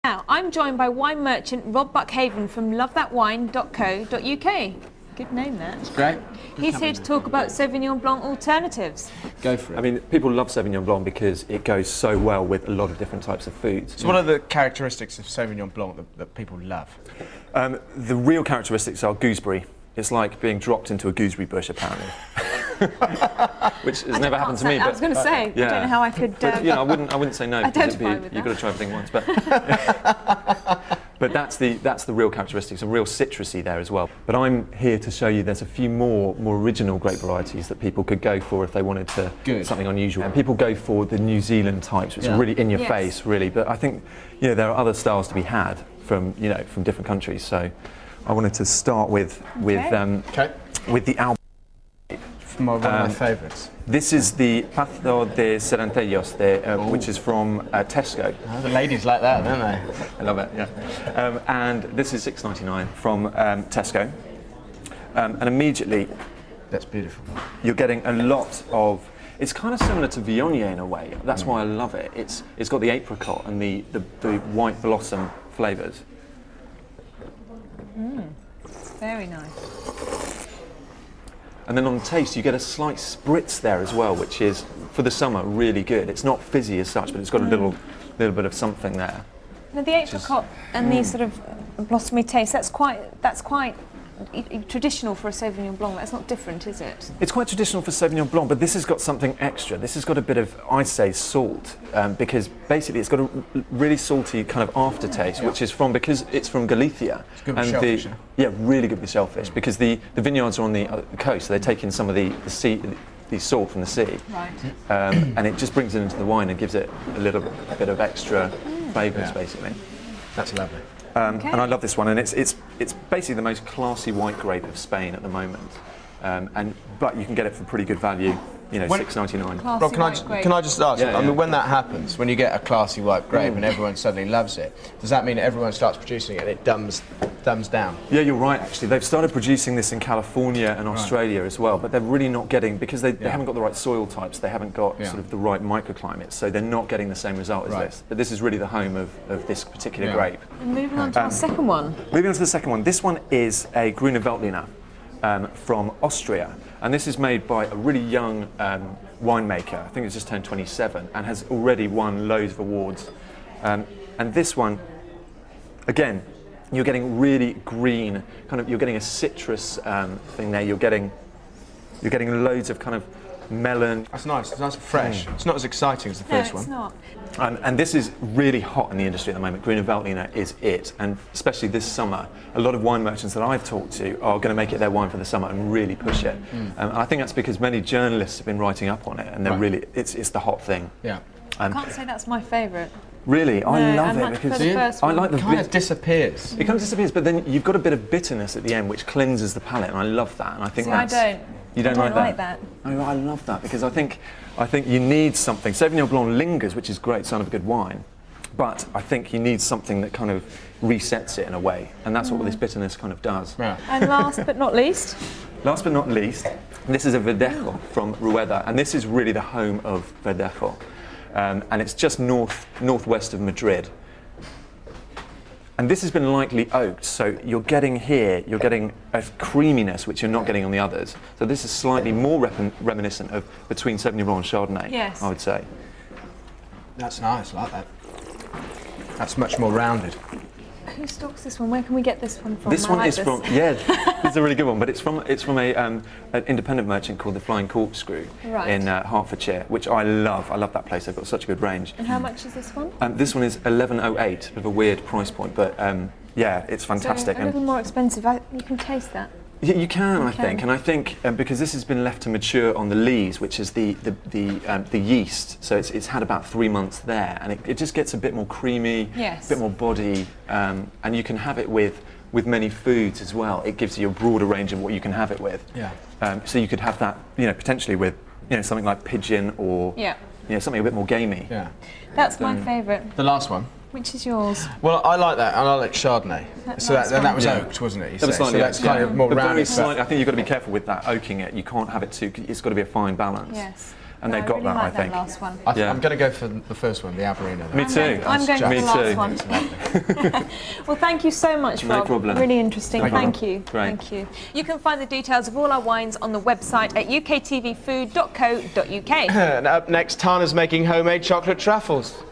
Now, I'm joined by wine merchant Rob Buckhaven from lovethatwine.co.uk. Good name, that. It's great. He's here to talk about Sauvignon Blanc alternatives. Go for it. I mean, people love Sauvignon Blanc because it goes so well with a lot of different types of foods. So what are the characteristics of Sauvignon Blanc that people love? The real characteristics are gooseberry. It's like being dropped into a gooseberry bush, apparently. Which has never happened to me. I was going to say, yeah. I don't know how I could. But, I wouldn't say no. Identify with you've that. got to try everything once. But but that's the real characteristics, a real citrusy there as well. But I'm here to show you there's a few more original grape varieties that people could go for if they wanted to something unusual. And people go for the New Zealand types, which are really in your face, really. But I think there are other styles to be had from from different countries. So I wanted to start with the Alba. One of my favourites. This is the Pasto de Serentellos, which is from Tesco. Oh, the ladies like that, don't they? I love it, yeah. And this is $6.99 from Tesco. And immediately, that's beautiful. You're getting a lot of. It's kind of similar to Viognier in a way. That's why I love it. It's got the apricot and the white blossom flavours. Very nice. And then on taste, you get a slight spritz there as well, which is, for the summer, really good. It's not fizzy as such, but it's got a little bit of something there. Now, the apricot and the sort of blossomy taste, that's quite traditional for a Sauvignon Blanc. That's not different, is it? It's quite traditional for Sauvignon Blanc, but this has got something extra. This has got a bit of, I'd say, salt, because basically it's got a really salty kind of aftertaste, which is because it's from Galicia. It's good with shellfish. Really good with shellfish, because the vineyards are on the coast, so they take in some of the salt from the sea, right? And it just brings it into the wine and gives it a little bit of extra flavours, basically. That's lovely. And I love this one, and it's basically the most classy white grape of Spain at the moment. But you can get it for pretty good value, $6.99. Rob, can I just ask? I mean, when that happens, when you get a classy white grape and everyone suddenly loves it, does that mean that everyone starts producing it and it dumbs down? Yeah, you're right. Actually, they've started producing this in California and Australia as well, but they're really not getting, because they haven't got the right soil types, they haven't got sort of the right microclimates, so they're not getting the same result as this. But this is really the home of this particular grape. And moving on to our second one. Moving on to the second one. This one is a Grüne Veltliner from Austria, and this is made by a really young winemaker. I think it's just turned 27 and has already won loads of awards. And this one, again, you're getting really green, you're getting a citrus thing there. You're getting loads of kind of melon. That's nice. It's nice and fresh. It's not as exciting as the first one. No, it's not. And this is really hot in the industry at the moment. Grüne Veltliner is it, and especially this summer, a lot of wine merchants that I've talked to are going to make it their wine for the summer and really push it. And I think that's because many journalists have been writing up on it, and they're really it's the hot thing. Yeah. I can't say that's my favourite. Really, I love it because I like the it kind of disappears. It kind of disappears, but then you've got a bit of bitterness at the end, which cleanses the palate, and I love that. And I think I don't. You don't like that? Oh, I love that because I think you need something. Sauvignon Blanc lingers, which is great, sign of a good wine, but I think you need something that kind of resets it in a way, and that's what this bitterness kind of does. Yeah. And last but not least, this is a Verdejo from Rueda, and this is really the home of Verdejo, and it's just northwest of Madrid. And this has been lightly oaked, so you're getting a creaminess which you're not getting on the others. So this is slightly more reminiscent of between Sauvignon Blanc and Chardonnay, yes. I would say. That's nice, I like that. That's much more rounded. Who stocks this one? Where can we get this one from? This one is from, this is a really good one, but it's from an independent merchant called the Flying Corkscrew in Hertfordshire, which I love. I love that place. They've got such a good range. And how much is this one? This one is $11.08, with a weird price point, but it's fantastic. So a little more expensive. You can taste that. You can, I think, and I think because this has been left to mature on the lees, which is the yeast, so it's had about 3 months there, and it just gets a bit more creamy, a bit more body, and you can have it with many foods as well. It gives you a broader range of what you can have it with. Yeah. So you could have that, potentially with something like pigeon or something a bit more gamey. Yeah. That's my favourite. The last one. Which is yours? Well, I like that, and I like Chardonnay. That was oaked, wasn't it? That was slightly that's kind of more rounded. I think you've got to be careful with that oaking it. You can't have it too. It's got to be a fine balance. Yes. and they've I got really that, like I think. That last one. Yeah. I'm going to go for the first one, the Aberina. Me too. I'm going for Me the last too. one. Well, thank you so much, No Rob. problem. Really interesting. No problem. Thank you. Great. Thank you. You can find the details of all our wines on the website at uktvfood.co.uk. And up next, Tana's making homemade chocolate truffles.